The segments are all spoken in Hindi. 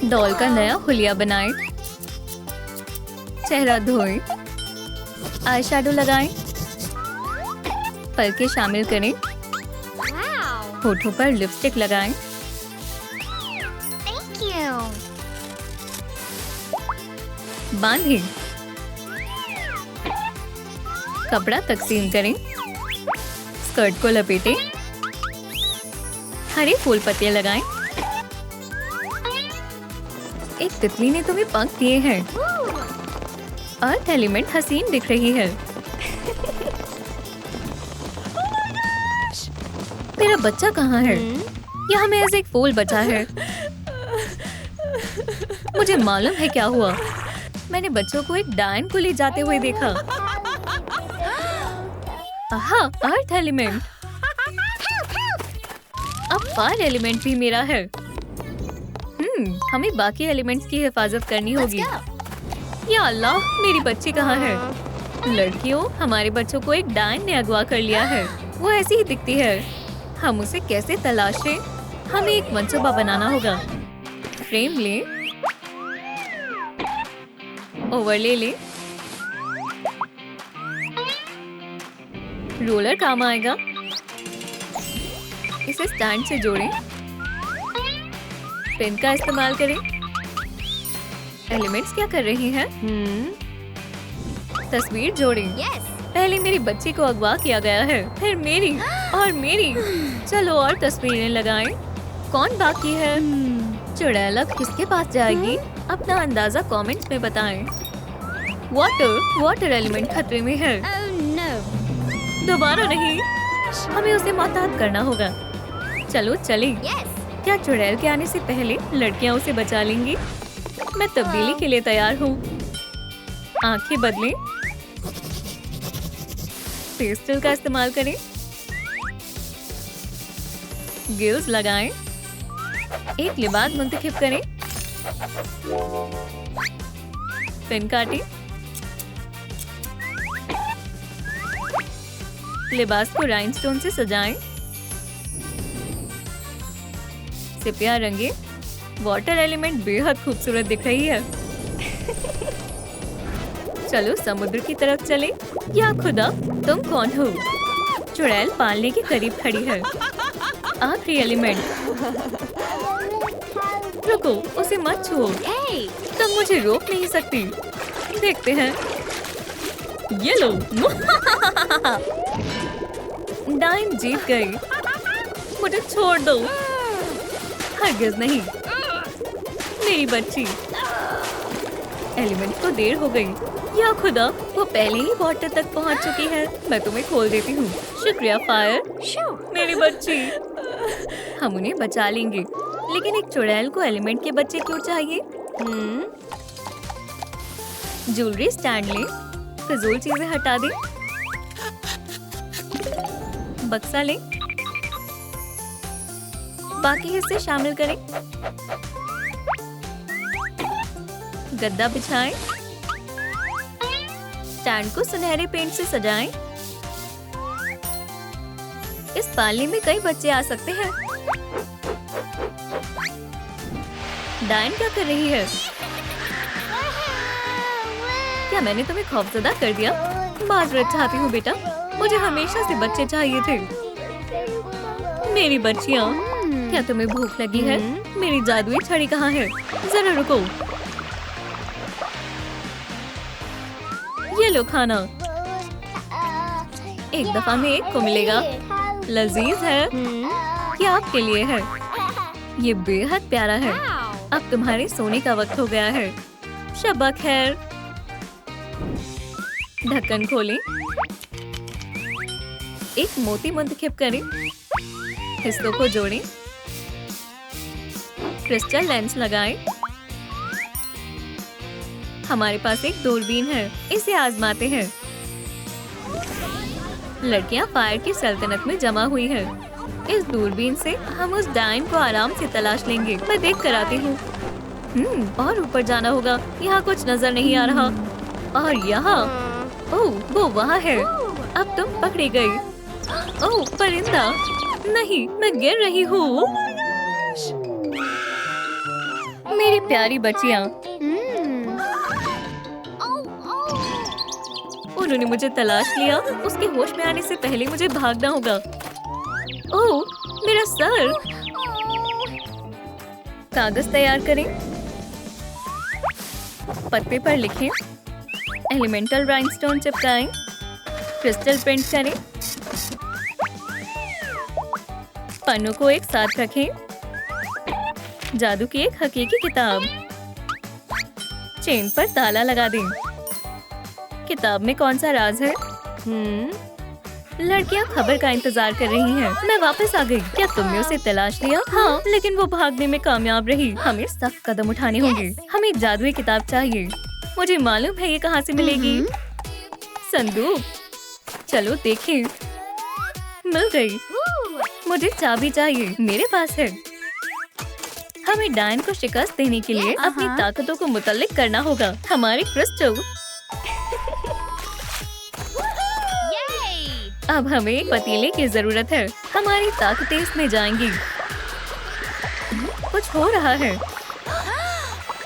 डॉल का नया हुलिया बनाएं। चेहरा धोएं। आई शैडो लगाएं। पलके शामिल करें। होठों पर लिपस्टिक लगाएं। बांधें। कपड़ा तकसीम करें। स्कर्ट को लपेटें। हरे फूल पत्ते लगाएं। एक तितली ने तुम्हें पंख दिए हैं। अर्थ एलिमेंट हसीन दिख रही है। तेरा बच्चा कहाँ है? यहाँ महज एक फूल बचा है। मुझे मालूम है क्या हुआ। मैंने बच्चों को एक डायन को ले जाते हुए देखा। आहा, अर्थ एलिमेंट। अब फायर एलिमेंट भी मेरा है। हमें बाकी एलिमेंट्स की हिफाजत करनी होगी। या अल्लाह, मेरी बच्ची कहाँ है? लड़कियों, हमारे बच्चों को एक डायन ने अगवा कर लिया है। वो ऐसी ही दिखती है। हम उसे कैसे तलाशें? हमें एक मंसूबा बनाना होगा। फ्रेम ले, ओवरले ले, रोलर काम आएगा। इसे स्टैंड से जोड़ें। पेन का इस्तेमाल करें। एलिमेंट्स क्या कर रही हैं? तस्वीर जोड़ें। पहले मेरी बच्ची को अगवा किया गया है, फिर मेरी और मेरी। चलो और तस्वीरें लगाएं। कौन बाकी है? चुड़ैल अब किसके पास जाएगी? अपना अंदाजा कमेंट्स में बताएं। वाटर एलिमेंट खतरे में है। दोबारा नहीं, हमें उसे मोहतात करना होगा। चलो चलें। क्या चुड़ैल के आने से पहले लड़कियां उसे बचा लेंगी? मैं तब्दीली के लिए तैयार हूँ। आंखें बदलें। पेस्टल का इस्तेमाल करें। गिल्स लगाएं। एक लिबास मुंतखब करें। पेन काटें। लिबास को राइनस्टोन से सजाएं। सिपिया रंगे। वाटर एलिमेंट बेहद खूबसूरत दिख रही है। चलो समुद्र की तरफ चलें। या खुदा, तुम कौन हो? चुड़ैल पालने के करीब खड़ी है। आखिरी एलिमेंट। रुको, उसे मत छुओ। तुम मुझे रोक नहीं सकती। देखते हैं। ये लो। डायन जीत गई। मुझे छोड़ दो। हरगिज़ नहीं। मेरी बच्ची। एलिमेंट को देर हो गई। या खुदा, वो पहले ही वाटर तक पहुंच चुकी है। मैं तुम्हें खोल देती हूँ। शुक्रिया फायर। मेरी बच्ची। हम उन्हें बचा लेंगे, लेकिन एक चुड़ैल को एलिमेंट के बच्चे क्यों चाहिए? ज्वेलरी स्टैंड ले। फिजूल चीजें हटा दे। बक्सा ले। बाकी हिस्से शामिल करें। गद्दा बिछाएं। स्टैंड को सुनहरे पेंट से सजाएं। इस पालने में कई बच्चे आ सकते हैं। डायन क्या कर रही है? क्या मैंने तुम्हें खौफजदा कर दिया? माजरत चाहती हूँ बेटा, मुझे हमेशा से बच्चे चाहिए थे। मेरी बच्चियाँ, क्या तुम्हें भूख लगी है? मेरी जादुई छड़ी कहाँ है? जरा रुको। ये लो खाना। एक दफा में एक को मिलेगा। लजीज है। ये आपके लिए है। ये बेहद प्यारा है। अब तुम्हारे सोने का वक्त हो गया है। शब्बा खैर। ढक्कन खोलें। एक मोती मुंतखब करें। हिस्सों को जोड़ें। क्रिस्टल लेंस लगाएं। हमारे पास एक दूरबीन है, इसे आजमाते हैं। लड़कियां फायर की सल्तनत में जमा हुई हैं। इस दूरबीन से हम उस डायन को आराम से तलाश लेंगे। मैं देख कर आती हूँ। और ऊपर जाना होगा। यहाँ कुछ नजर नहीं आ रहा। और यहाँ, ओह, वो वहाँ है। अब तुम पकड़ी गई। ओह, परिंदा। नहीं, मैं गिर रही हूँ। मेरी प्यारी बच्चियाँ। उन्होंने मुझे तलाश लिया। उसके होश में आने से पहले मुझे भागना होगा। ओह, मेरा सर। कागज तैयार करें, पत्ते पर लिखें, एलिमेंटल राइनस्टोन चिपकाएं, क्रिस्टल प्रिंट करें, पन्नों को एक साथ रखें, जादू की एक हकीकी किताब, चेन पर ताला लगा दें। किताब में कौन सा राज है? लड़कियां खबर का इंतजार कर रही हैं। मैं वापस आ गई। क्या तुमने उसे तलाश लिया? हाँ, लेकिन वो भागने में कामयाब रही। हमें सख्त कदम उठाने होंगे। हमें जादुई किताब चाहिए। मुझे मालूम है ये कहाँ से मिलेगी। संदूक, चलो देखें। मिल गई। मुझे चाबी चाहिए। मेरे पास है। हमें डायन को शिकस्त देने के लिए अपनी ताकतों को मुतल्लिक करना होगा। हमारे क्रिस्टल। अब हमें एक पतीले की जरूरत है। हमारी ताकतें इसमें जाएंगी। कुछ हो रहा है।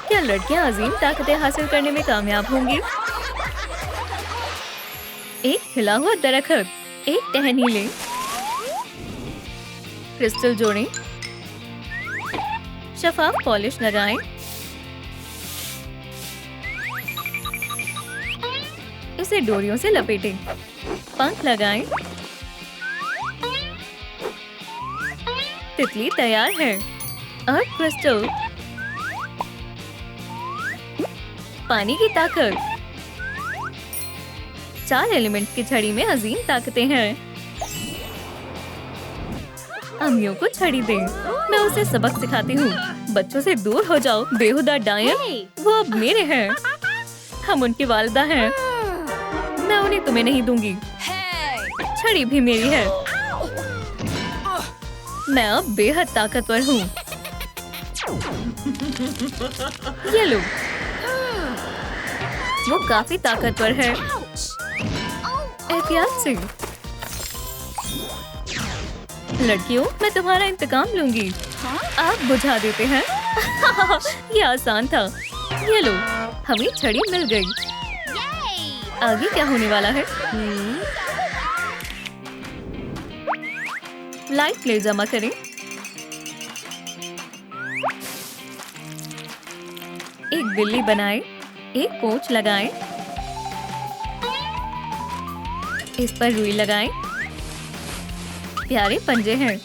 क्या लड़कियां अजीम ताकतें हासिल करने में कामयाब होंगी? एक हिला हुआ दरख्त, एक टहनी लें, क्रिस्टल जोड़ें, शफाफ पॉलिश लगाएं, इसे डोरियों से लपेटें, पंख लगाएं। तितली तैयार है। अर्थ क्रिस्टल, पानी की ताकत। 4 एलिमेंट की छड़ी में अजीम ताकतें हैं। अम्मियों को छड़ी दें। मैं उसे सबक सिखाती हूँ। बच्चों से दूर हो जाओ, बेहुदा डायन। वो अब मेरे हैं। हम उनकी वालिदा हैं। मैं उन्हें तुम्हें नहीं दूंगी। छड़ी भी मेरी है। मैं अब बेहद ताकतवर हूँ। ये लो। वो काफी ताकतवर है। एहतियात से। लड़कियों, मैं तुम्हारा इंतकाम लूंगी। आप बुझा देते हैं। ये आसान था। ये लो, हमें छड़ी मिल गई। आगे क्या होने वाला है? लाइट प्ले जमा करें। एक बिल्ली बनाएं, एक पोंछ लगाएं, इस पर रुई लगाएं। प्यारे पंजे हैं,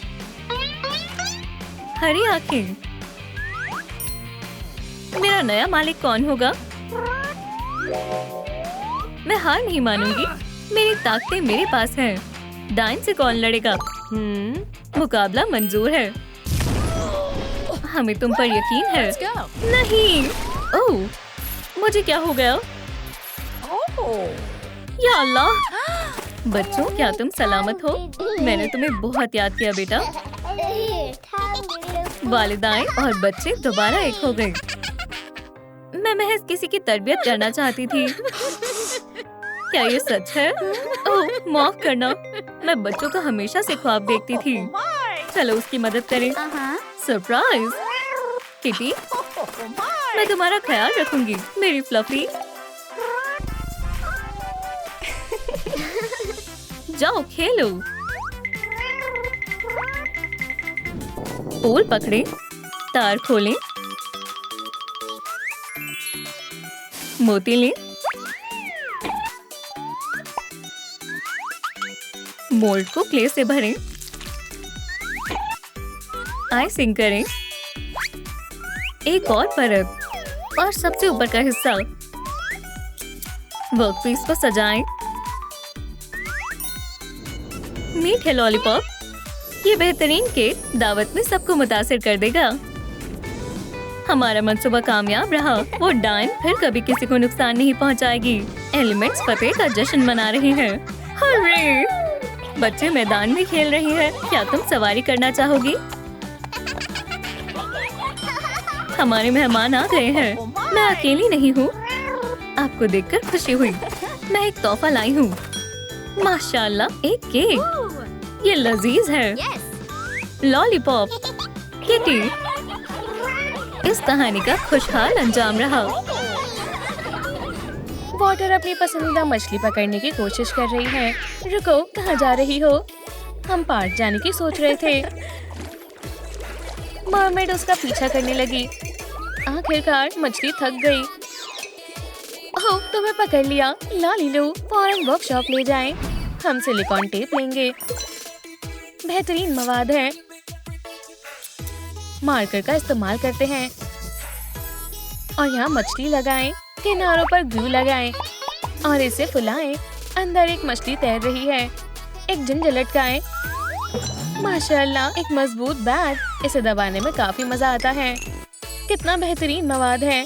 हरी आंखें। मेरा नया मालिक कौन होगा? मैं हार नहीं मानूंगी। मेरी ताकतें मेरे पास हैं। डायन से कौन लड़ेगा? मुकाबला मंजूर है। हमें तुम पर यकीन है। नहीं। ओह, मुझे क्या हो गया? या अल्लाह। बच्चों, क्या तुम सलामत हो? मैंने तुम्हें बहुत याद किया बेटा। वालिदाएं और बच्चे दोबारा एक हो गए। मैं महज किसी की तरबियत करना चाहती थी। क्या ये सच है? ओह, माफ करना। मैं बच्चों का हमेशा से ख्वाब देखती थी। चलो उसकी मदद करें। सरप्राइज। किटी, मैं तुम्हारा ख्याल रखूंगी, मेरी फ्लफी। जाओ खेलो। पोल पकड़े, तार खोलें, मोती लें, मोल्ड को क्ले से भरें, आइसिंग करें, एक और परत और सबसे ऊपर का हिस्सा। वर्कपीस को सजाएं। मीठे लॉलीपॉप। ये बेहतरीन केक दावत में सबको मुतासिर कर देगा। हमारा मंसूबा कामयाब रहा। वो डायन फिर कभी किसी को नुकसान नहीं पहुंचाएगी। एलिमेंट्स फतेह का जश्न मना रहे हैं। हर्रे! बच्चे मैदान में खेल रहे हैं। क्या तुम सवारी करना चाहोगी? हमारे मेहमान आ गए हैं। मैं अकेली नहीं हूँ। आपको देखकर खुशी हुई। मैं एक तोहफा लाई हूँ। माशाल्लाह, एक केक। ये लजीज है। लॉलीपॉप। किटी, इस कहानी का खुशहाल अंजाम रहा। वाटर अपनी पसंदीदा मछली पकड़ने की कोशिश कर रही है। रुको, कहाँ जा रही हो? हम पार्क जाने की सोच रहे थे। मरमेड उसका पीछा करने लगी। आखिरकार मछली थक गई। ओह, तुम्हें पकड़ लिया। लालीलू, फौरन वर्कशॉप ले जाएं। हम सिलिकॉन टेप लेंगे। बेहतरीन मवाद है। मार्कर का इस्तेमाल करते हैं और यहाँ मछली लगाएं। किनारों पर ग्लू लगाएं और इसे फुलाएं। अंदर एक मछली तैर रही है। एक जिंजर लटकाएं। माशाल्लाह, एक मजबूत बैग। इसे दबाने में काफी मजा आता है। कितना बेहतरीन मवाद है।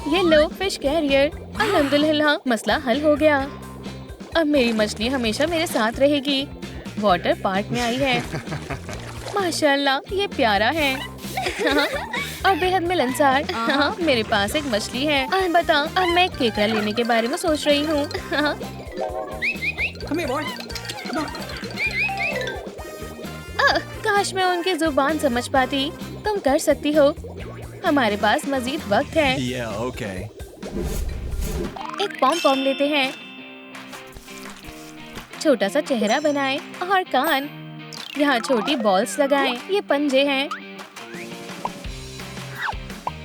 ये लो, फिश कैरियर। अल्हम्दुलिल्लाह, मसला हल हो गया। अब मेरी मछली हमेशा मेरे साथ रहेगी। वाटर पार्क में आई है। माशाल्लाह, ये प्यारा है। और बेहद मिलनसार। हाँ, मेरे पास एक मछली है। अलबत्ता अब मैं एक केकड़ा लेने के बारे में सोच रही हूँ। काश मैं उनकी जुबान समझ पाती। तुम कर सकती हो। हमारे पास मजीद वक्त है। एक पॉम पॉम लेते हैं। छोटा सा चेहरा बनाएं और कान। यहाँ छोटी बॉल्स लगाएं। ये पंजे हैं।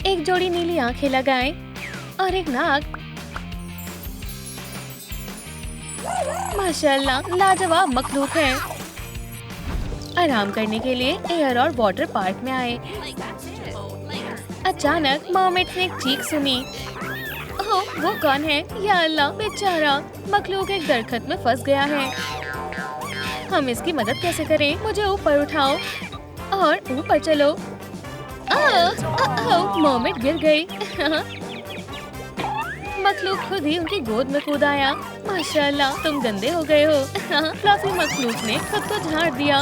एक जोड़ी नीली आंखें लगाएं और एक नाक। माशाल्लाह, लाजवाब मखलूक है। आराम करने के लिए एयर और वाटर पार्क में आए। अचानक मरमेड ने एक चीख सुनी। ओह, वो कौन है? या अल्लाह, बेचारा मखलूक एक दरख्त में फंस गया है। हम इसकी मदद कैसे करें? मुझे ऊपर उठाओ और ऊपर चलो। मरमेड गिर गई। मखलूक खुद ही उनकी गोद में कूद आया। माशाल्लाह, तुम गंदे हो गए हो। फ्लफी मखलूक ने खुद को झाड़ दिया।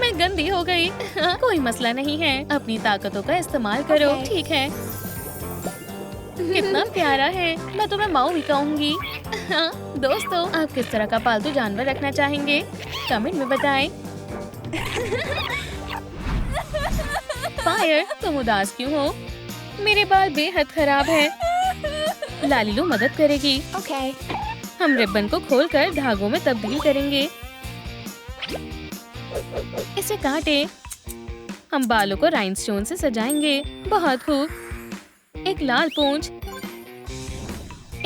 मैं गंदी हो गई। कोई मसला नहीं है, अपनी ताकतों का इस्तेमाल करो। ठीक है। कितना प्यारा है। मैं तुम्हें माऊ भी कहूंगी। दोस्तों, आप किस तरह का पालतू जानवर रखना चाहेंगे? कमेंट में बताएं। फायर, तुम उदास क्यों हो? मेरे बाल बेहद खराब हैं। लालीलू मदद करेगी। हम रिबन को खोलकर धागों में तब्दील करेंगे। इसे काटे। हम बालों को राइनस्टोन से सजाएंगे। बहुत खूब। एक लाल पूंछ।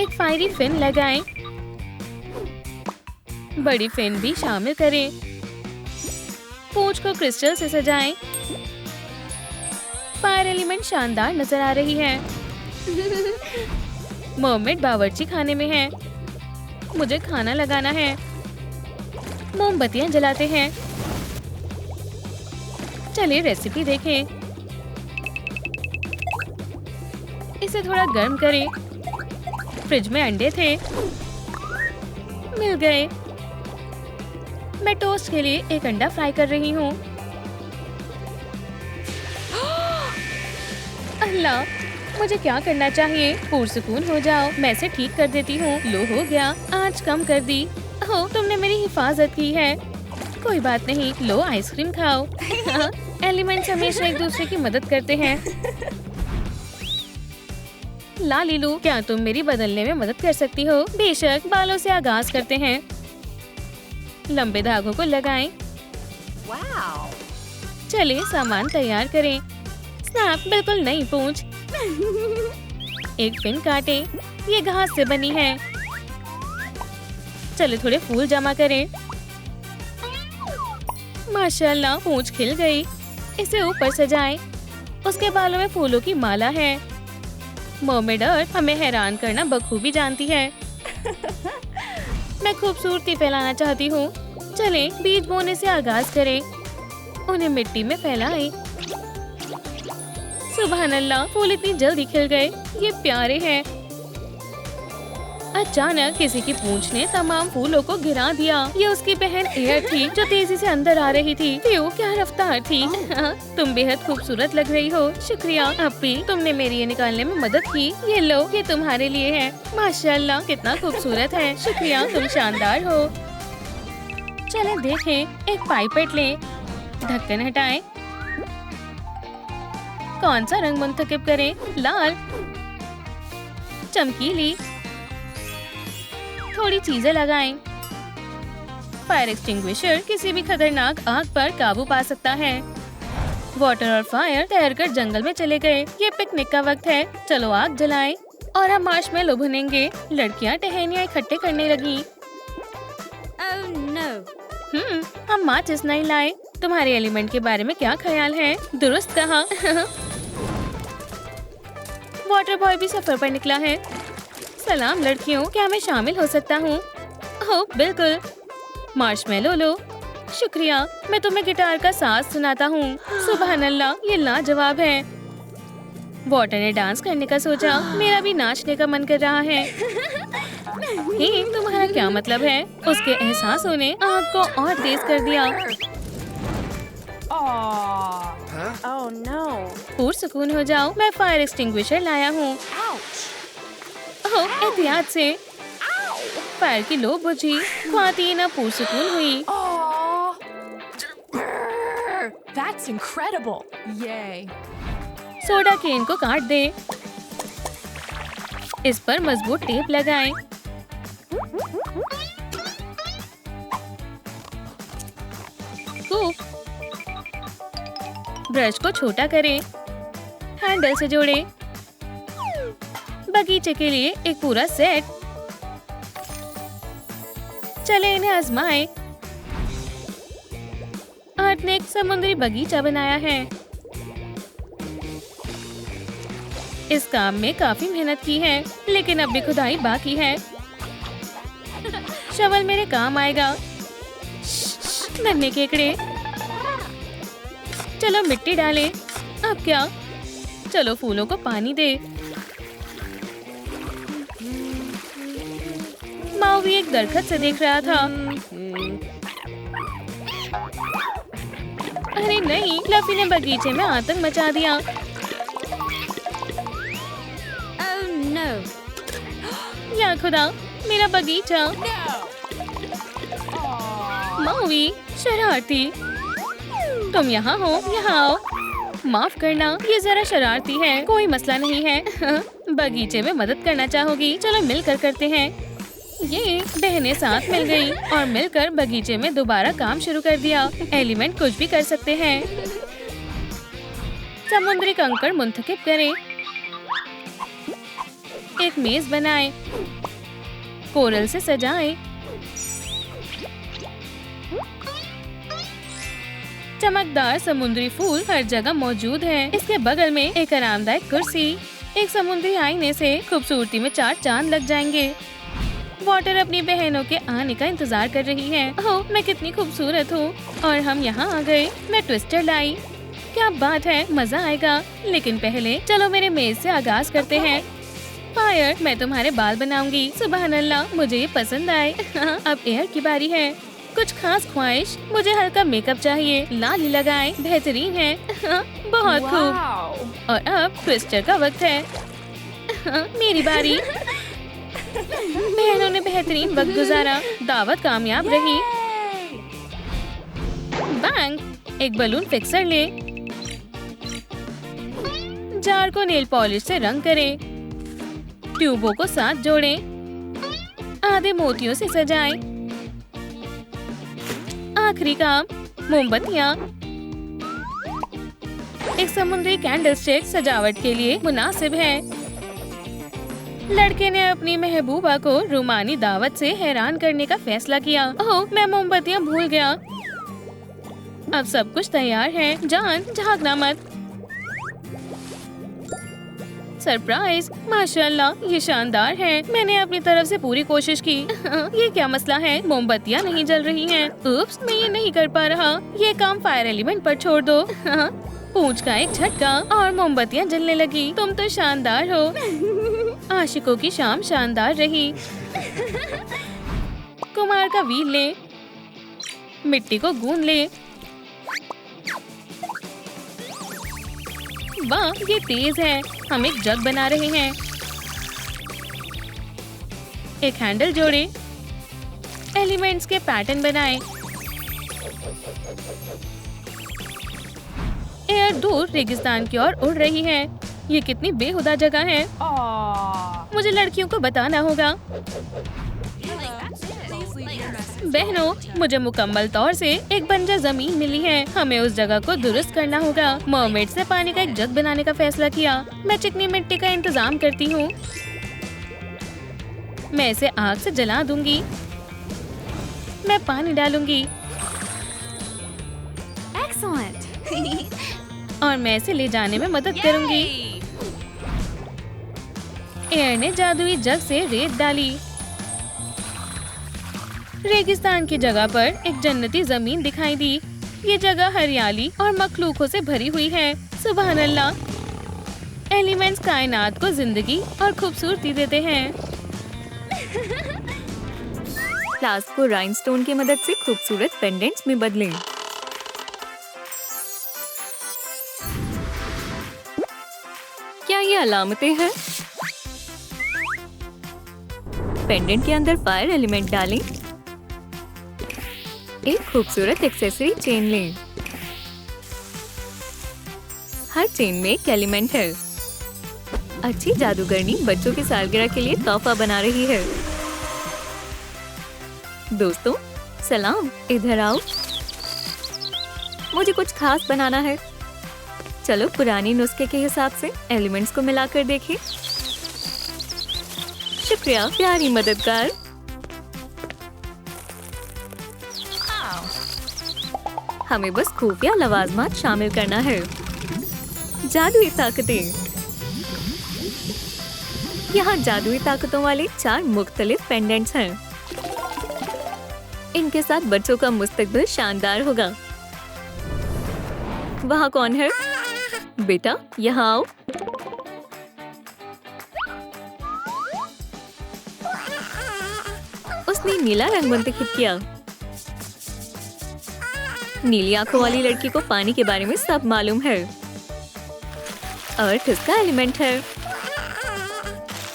एक फायरी फिन लगाएं। बड़ी फिन भी शामिल करें। पूंछ को क्रिस्टल से सजाएं। फायर एलिमेंट शानदार नजर आ रही है। मरमेड बावर्ची खाने में है। मुझे खाना लगाना है। मोमबत्तियां जलाते हैं। चलिए रेसिपी देखें। इसे थोड़ा गर्म करें। फ्रिज में अंडे थे। मिल गए। मैं टोस्ट के लिए एक अंडा फ्राई कर रही हूँ। अल्लाह, मुझे क्या करना चाहिए? पुरसुकून हो जाओ। मैं इसे ठीक कर देती हूँ। लो, हो गया। आंच कम कर दी। ओह, तुमने मेरी हिफाजत की है। कोई बात नहीं। लो, आइसक्रीम खाओ। एलिमेंट्स हमेशा एक दूसरे की मदद करते हैं। लालीलू, क्या तुम मेरी बदलने में मदद कर सकती हो? बेशक। बालों से आगाज करते हैं। लंबे धागों को लगाएं। चलिए सामान तैयार करें। स्नैप, बिल्कुल नई पूंछ। एक पिन काटें। ये घास से बनी है। चलिए थोड़े फूल जमा करें। माशाल्लाह, पूंछ खिल गई। इसे ऊपर सजाएं। उसके बालों में फूलों की माला है। मरमेड अर्थ हमें हैरान करना बखूबी जानती है। मैं खूबसूरती फैलाना चाहती हूँ। चलें, बीज बोने से आगाज करें। उन्हें मिट्टी में फैलाएं। सुभान अल्लाह, फूल इतनी जल्दी खिल गए। ये प्यारे हैं। अचानक किसी की पूंछ ने तमाम फूलों को गिरा दिया। ये उसकी बहन एयर थी जो तेजी से अंदर आ रही थी। प्यू, क्या रफ्तार थी। तुम बेहद खूबसूरत लग रही हो। शुक्रिया अप्पी, तुमने मेरी ये निकालने में मदद की। ये लो, ये तुम्हारे लिए है। माशाल्लाह, कितना खूबसूरत है। शुक्रिया, तुम शानदार हो। चलें देखें। एक पाइपेट लें। ढक्कन हटाएं। कौन सा रंग मुंतखब करें? लाल, चमकीली, थोड़ी चीजें लगाएं। फायर एक्सटिंग्विशर किसी भी खतरनाक आग पर काबू पा सकता है। वाटर और फायर तैरकर जंगल में चले गए। ये पिकनिक का वक्त है, चलो आग जलाएं। और हम मार्शमेलो भुनेंगे। लड़कियां टहनियां इकट्ठे करने लगी। Oh no! हम माचिस नहीं लाए। तुम्हारे एलिमेंट के बारे में क्या ख्याल है? दुरुस्त कहा। वाटर बॉय भी सफर पर निकला है। सलाम लड़कियों, क्या मैं शामिल हो सकता हूँ? ओह बिल्कुल। मार्शमेलो लो। शुक्रिया, मैं तुम्हें गिटार का साज सुनाता हूँ। सुभान अल्लाह, ये लाजवाब है। वाटर ने डांस करने का सोचा। मेरा भी नाचने का मन कर रहा है। हे, तुम्हारा क्या मतलब है? उसके एहसासों ने आग को और तेज कर दिया। Oh no! पुरसुकून हो जाओ, मैं फायर एक्सटिंग्विशर लाया हूँ। ओह, एहतियात से। फायर की लो बुझी। ख्वातीन अब पुरसुकून हुई। Oh! That's incredible! Yay! Soda can को काट दे। इस पर मजबूत टेप लगाएं। स्कूप। ब्रश को छोटा करें। हैंडल से जोड़ें। बगीचे के लिए एक पूरा सेट। चले इन्हें आजमाएं। आर्ट ने एक समुद्री बगीचा बनाया है। इस काम में काफी मेहनत की है, लेकिन अब भी खुदाई बाकी है। शवल मेरे काम आएगा। नन्हे केकड़े। चलो मिट्टी डालें। अब क्या? चलो फूलों को पानी दे। माउवी एक दरखत से देख रहा था। अरे नहीं, फ्लफी ने बगीचे में आतंक मचा दिया। Oh no! या खुदा, मेरा बगीचा। माउवी, शरारती। तुम यहाँ हो, यहाँ आओ। माफ करना, ये जरा शरारती है। कोई मसला नहीं है। बगीचे में मदद करना चाहोगी? चलो मिलकर करते हैं। ये बहनें साथ मिल गई और मिलकर बगीचे में दोबारा काम शुरू कर दिया। एलिमेंट कुछ भी कर सकते हैं। समुद्री कंकड़ मुंतखब करें। एक मेज बनाएं। कोरल से सजाएं। चमकदार समुद्री फूल हर जगह मौजूद है। इसके बगल में एक आरामदायक कुर्सी। एक समुद्री आईने से खूबसूरती में 4 चांद लग जाएंगे। वाटर अपनी बहनों के आने का इंतजार कर रही है। ओह, मैं कितनी खूबसूरत हूँ। और हम यहाँ आ गए। मैं ट्विस्टर लाई। क्या बात है, मजा आएगा। लेकिन पहले चलो मेरे मेज से आगाज करते हैं। फायर, मैं तुम्हारे बाल बनाऊंगी। सुभान अल्लाह, मुझे ये पसंद आए। अब एयर की बारी है। कुछ खास ख्वाहिश? मुझे हल्का मेकअप चाहिए। लाली लगाएं, बेहतरीन है। बहुत खूब। Wow! और अब ट्विस्टर का वक्त है। मेरी बारी। बहनों ने बेहतरीन वक्त गुजारा। दावत कामयाब रही। बैंग, एक बलून फिक्सर ले। जार को नेल पॉलिश से रंग करें। ट्यूबों को साथ जोड़ें। आधे मोतियों से सजाएं। आखिरी काम, मोमबत्तियाँ। एक समुद्री कैंडल स्टिक सजावट के लिए मुनासिब है। लड़के ने अपनी महबूबा को रूमानी दावत से हैरान करने का फैसला किया। ओह, मैं मोमबत्तियाँ भूल गया। अब सब कुछ तैयार है। जान, झांकना मत। सरप्राइज! माशाल्लाह, ये शानदार है। मैंने अपनी तरफ से पूरी कोशिश की। ये क्या मसला है? मोमबत्तियाँ नहीं जल रही हैं। उप्स, मैं ये नहीं कर पा रहा। ये काम फायर एलिमेंट पर छोड़ दो। पूंछ का एक झटका और मोमबत्तियाँ जलने लगी। तुम तो शानदार हो। आशिकों की शाम शानदार रही। कुमार का व्हील ले। मिट्टी को गूंद ले। वाह, ये तेज है। हम एक जग बना रहे हैं। एक हैंडल जोड़े। एलिमेंट्स के पैटर्न बनाएं। एयर दूर रेगिस्तान की ओर उड़ रही है। ये कितनी बेहुदा जगह है। Aw. मुझे लड़कियों को बताना होगा। बहनों, मुझे मुकम्मल तौर से एक बंजर जमीन मिली है। हमें उस जगह को दुरुस्त करना होगा। मरमेड से पानी का एक जग बनाने का फैसला किया। मैं चिकनी मिट्टी का इंतजाम करती हूँ। मैं इसे आग से जला दूंगी। मैं पानी डालूंगी Excellent. और मैं इसे ले जाने में मदद करूंगी। एयर ने जादुई जग से रेत डाली। रेगिस्तान की जगह पर एक जन्नती जमीन दिखाई दी। ये जगह हरियाली और मखलूकों से भरी हुई है। सुभान अल्लाह। एलिमेंट्स कायनात को जिंदगी और खूबसूरती देते हैं। फ्लास्क को राइनस्टोन की मदद से खूबसूरत पेंडेंट्स में बदलें। क्या ये अलामतें हैं? पेंडेंट के अंदर फायर एलिमेंट डालें। एक खूबसूरत एक्सेसरी चेन लें। हर चेन में एक एलिमेंट है। अच्छी जादूगरनी बच्चों की सालगिरह के लिए तोहफा बना रही है। दोस्तों, सलाम, इधर आओ। मुझे कुछ खास बनाना है। चलो पुरानी नुस्खे के हिसाब से एलिमेंट्स को मिलाकर देखें। शुक्रिया प्यारी मददगार। हमें बस खुफिया लवाजमात शामिल करना है। जादुई ताकतें। यहाँ जादुई ताकतों वाले 4 मुख्तलिफ पेंडेंट्स हैं। इनके साथ बच्चों का मुस्तकबिल शानदार होगा। वहाँ कौन है? बेटा, यहाँ आओ। उसने नीला रंग मुंतखब किया। नीली आंखों वाली लड़की को पानी के बारे में सब मालूम है। अर्थ इसका एलिमेंट है।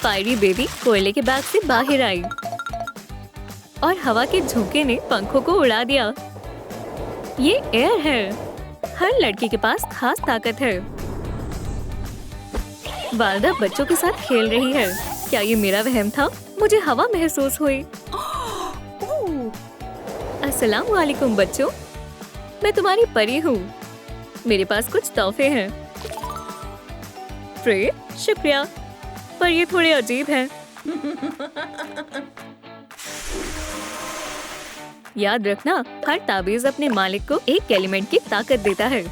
फायरी बेबी कोयले के बैग से बाहर आई और हवा के झोंके ने पंखों को उड़ा दिया। ये एयर है। हर लड़की के पास खास ताकत है। वालदा बच्चों के साथ खेल रही है। क्या ये मेरा वहम था? मुझे हवा महसूस हुई। अस्सलाम वालेकुम बच्चों, मैं तुम्हारी परी हूँ। मेरे पास कुछ तोहफे हैं। फ्रे, शुक्रिया, पर ये थोड़े अजीब हैं। याद रखना, हर ताबीज अपने मालिक को एक एलिमेंट की ताकत देता है।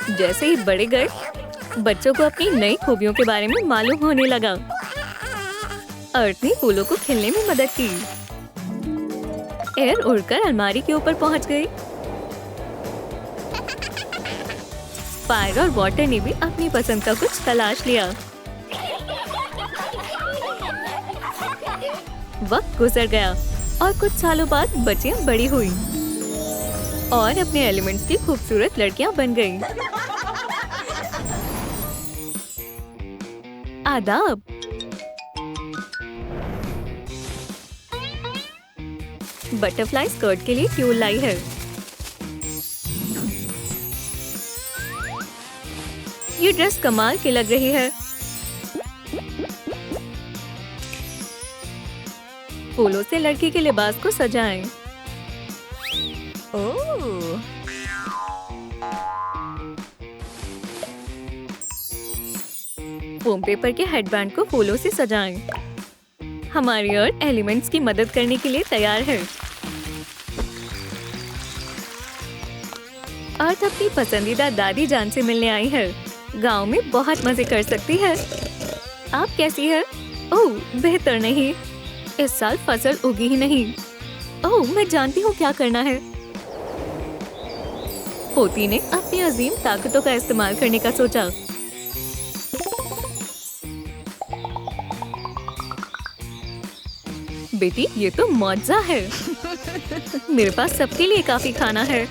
जैसे ही बड़े गए, बच्चों को अपनी नई खूबियों के बारे में मालूम होने लगा। अर्थ ने फूलों को खिलने में मदद की। एयर उड़कर अलमारी के ऊपर पहुंच गई। फायर और वाटर ने भी अपनी पसंद का कुछ तलाश लिया। वक्त गुजर गया और कुछ सालों बाद बच्चियां बड़ी हुई और अपने एलिमेंट्स की खूबसूरत लड़कियां बन गईं। आदाब। बटरफ्लाई स्कर्ट के लिए ट्यूल लाई है। ये ड्रेस कमाल की लग रही है। फूलों से लड़की के लिबास को सजाएं। ओह, फोम पेपर के हेडबैंड को फूलों से सजाएं। हमारी अर्थ एलिमेंट्स की मदद करने के लिए तैयार है। अर्थ अपनी पसंदीदा दादी जान से मिलने आई है। गांव में बहुत मजे कर सकती है। आप कैसी है? ओह, बेहतर नहीं। इस साल फसल उगी ही नहीं। ओह, मैं जानती हूँ क्या करना है। पोती ने अपनी अजीम ताकतों का इस्तेमाल करने का सोचा। बेटी, ये तो मौजा है। मेरे पास सबके लिए काफी खाना है।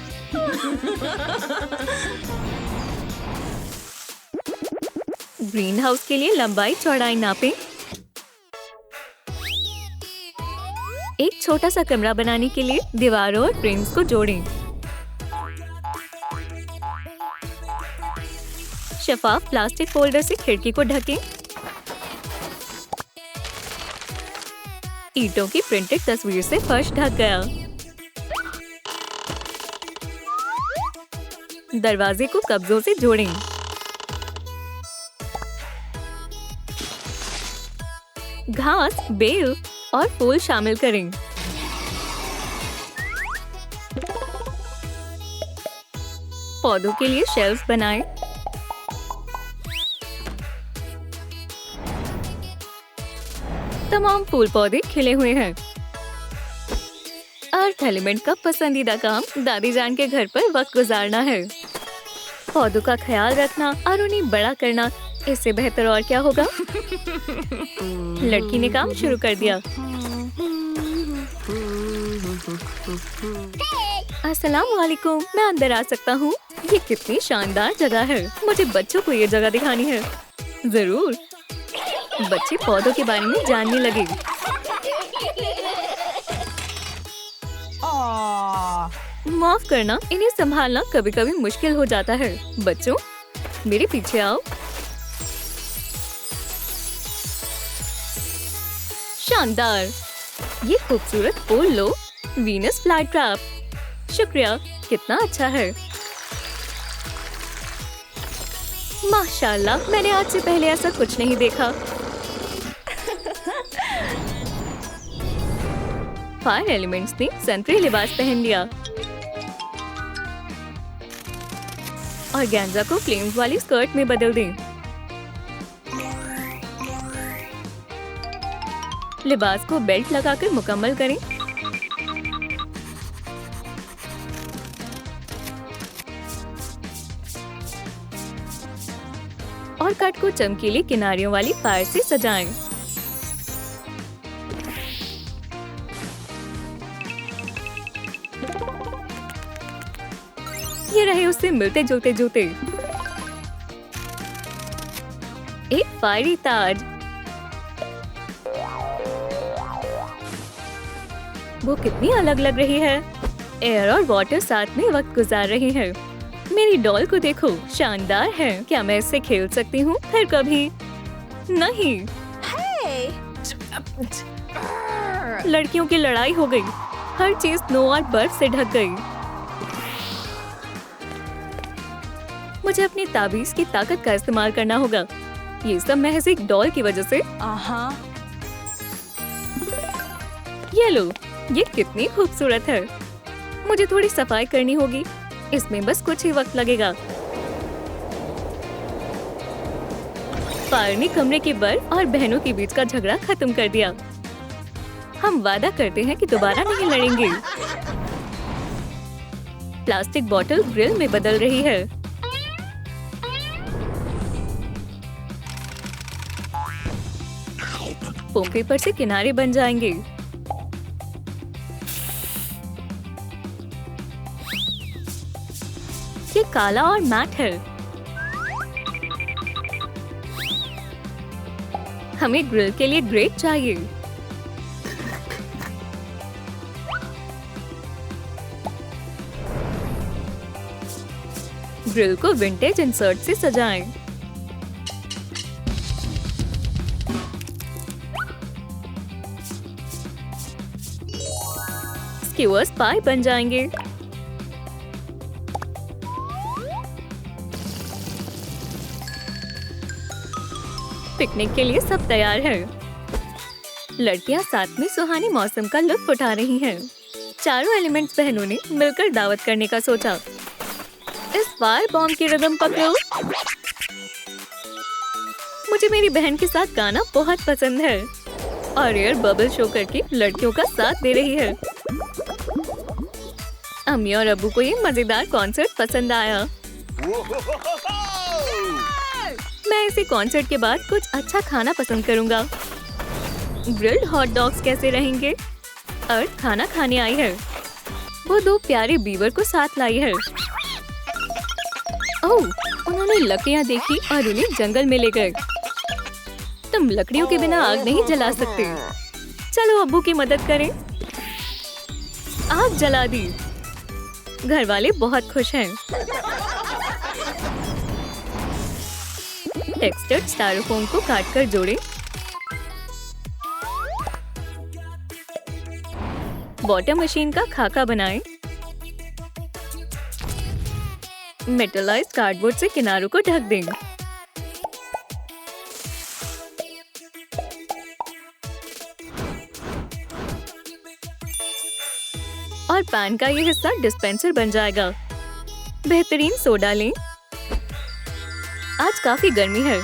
ग्रीन हाउस के लिए लंबाई चौड़ाई नापें। एक छोटा सा कमरा बनाने के लिए दीवारों और फ्रेम्स को जोड़ें। शफाफ प्लास्टिक फोल्डर से खिड़की को ढकें। ईंटों की प्रिंटेड तस्वीर से फर्श ढक गया। दरवाजे को कब्जों से जोड़ें। घास, बेल और फूल शामिल करें। पौधों के लिए शेल्फ बनाएं। तमाम फूल पौधे खिले हुए हैं। अर्थ एलिमेंट का पसंदीदा काम दादी जान के घर पर वक्त गुजारना है। पौधों का ख्याल रखना और उन्हें बड़ा करना, इससे बेहतर और क्या होगा। लड़की ने काम शुरू कर दिया। अस्सलाम वालेकुम, मैं अंदर आ सकता हूँ? ये कितनी शानदार जगह है। मुझे बच्चों को ये जगह दिखानी है। जरूर। बच्चे पौधों के बारे में जानने लगे। माफ करना, इन्हें संभालना कभी-कभी मुश्किल हो जाता है। बच्चों, मेरे पीछे आओ। शानदार। ये खूबसूरत फूल लो। Venus flytrap. शुक्रिया, कितना अच्छा है। माशाल्लाह, मैंने आज से पहले ऐसा कुछ नहीं देखा। फायर एलिमेंट्स ने संतरी लिबास पहन लिया और गेंजा को फ्लेम्स वाली स्कर्ट में बदल दें। लिबास को बेल्ट लगाकर मुकम्मल करें। और कट को चमकीली किनारियों वाली फायर से सजाएं। ये रहे उससे मिलते जुलते जूते। एक फायरी ताज। वो कितनी अलग लग रही है। एयर और वाटर साथ में वक्त गुजार रहे हैं। मेरी डॉल को देखो, शानदार है। क्या मैं इससे खेल सकती हूँ फिर कभी? नहीं। लड़कियों की लड़ाई हो गई। हर चीज स्नो और बर्फ से ढक गई। मुझे अपनी ताबीज की ताकत का इस्तेमाल करना होगा। ये सब महज एक डॉल की वजह से। ये लो, ये कितनी खूबसूरत है। मुझे थोड़ी सफाई करनी होगी। इसमें बस कुछ ही वक्त लगेगा। फायर ने कमरे के बर्फ और बहनों के बीच का झगड़ा खत्म कर दिया। हम वादा करते हैं कि दोबारा नहीं लड़ेंगे। प्लास्टिक बोतल ग्रिल में बदल रही है। फोम पेपर से किनारे बन जाएंगे। ये काला और मैट है। हमें ग्रिल के लिए ग्रेट चाहिए। ग्रिल को विंटेज इंसर्ट से सजाएं। स्क्यूअर्स पाई बन जाएंगे। पिकनिक के लिए सब तैयार है। लड़कियां साथ में सुहानी मौसम का लुत्फ उठा रही हैं। चारों एलिमेंट्स बहनों ने मिलकर दावत करने का सोचा। इस फायर बॉम्ब की रिदम पकड़ो। मुझे मेरी बहन के साथ गाना बहुत पसंद है और एयर बबल शो करके लड़कियों का साथ दे रही है। अम्मी और अब्बू को ये मजेदार कॉन्सर्ट पसंद आया। मैं इसे कॉन्सर्ट के बाद कुछ अच्छा खाना पसंद करूंगा। ग्रिल्ड हॉट डॉग्स कैसे रहेंगे? अर्थ खाना खाने आई है। वो दो प्यारे बीवर को साथ लाई है। ओह, उन्होंने लकड़ियां देखी और उन्हें जंगल में ले गए। तुम लकड़ियों के बिना आग नहीं जला सकते। चलो अब्बू की मदद करें। आग जला दी। घर वाले बहुत खुश हैं। टेक्सचर्ड स्टाइरोफोम को काट कर जोड़ें। वाटर मशीन का खाका बनाएं। मेटलाइज्ड कार्डबोर्ड से किनारों को ढक दें। और पैन का ये हिस्सा डिस्पेंसर बन जाएगा। बेहतरीन सोडा लें। आज काफी गर्मी है,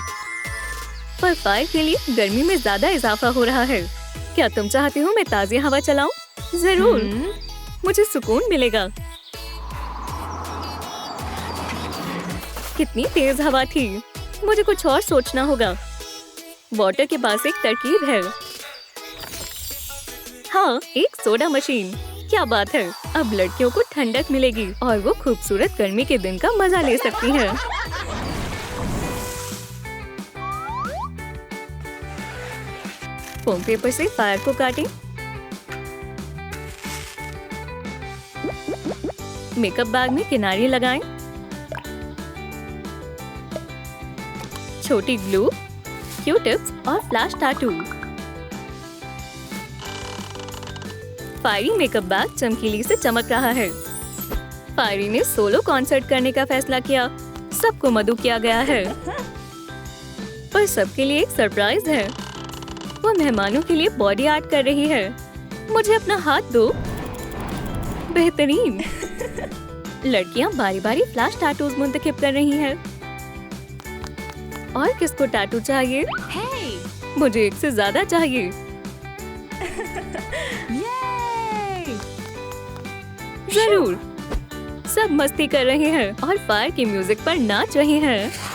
पर फायर के लिए गर्मी में ज्यादा इजाफा हो रहा है। क्या तुम चाहते हो मैं ताज़ी हवा चलाऊं? जरूर, मुझे सुकून मिलेगा। कितनी तेज हवा थी, मुझे कुछ और सोचना होगा। वाटर के पास एक तरकीब है। हाँ, एक सोडा मशीन। क्या बात है, अब लड़कियों को ठंडक मिलेगी और वो खूबसूरत गर्मी के दिन का मजा ले सकती हैं। फोम पेपर से फायर को काटें। मेकअप बैग में किनारे लगाएं। छोटी ग्लू, क्यू-टिप्स और flash tattoo. Fiery makeup bag चमकीली से चमक रहा है। फायरी ने सोलो कॉन्सर्ट करने का फैसला किया। सबको मदऊ किया गया है, पर सबके लिए एक सरप्राइज है। वो मेहमानों के लिए बॉडी आर्ट कर रही है। मुझे अपना हाथ दो। बेहतरीन। लड़कियां बारी-बारी फ्लैश टैटूज मुंतखब कर रही हैं। और किसको टैटू चाहिए? Hey! मुझे एक से ज्यादा चाहिए। Yay! जरूर। सब मस्ती कर रहे हैं और फायर की म्यूजिक पर नाच रहे हैं।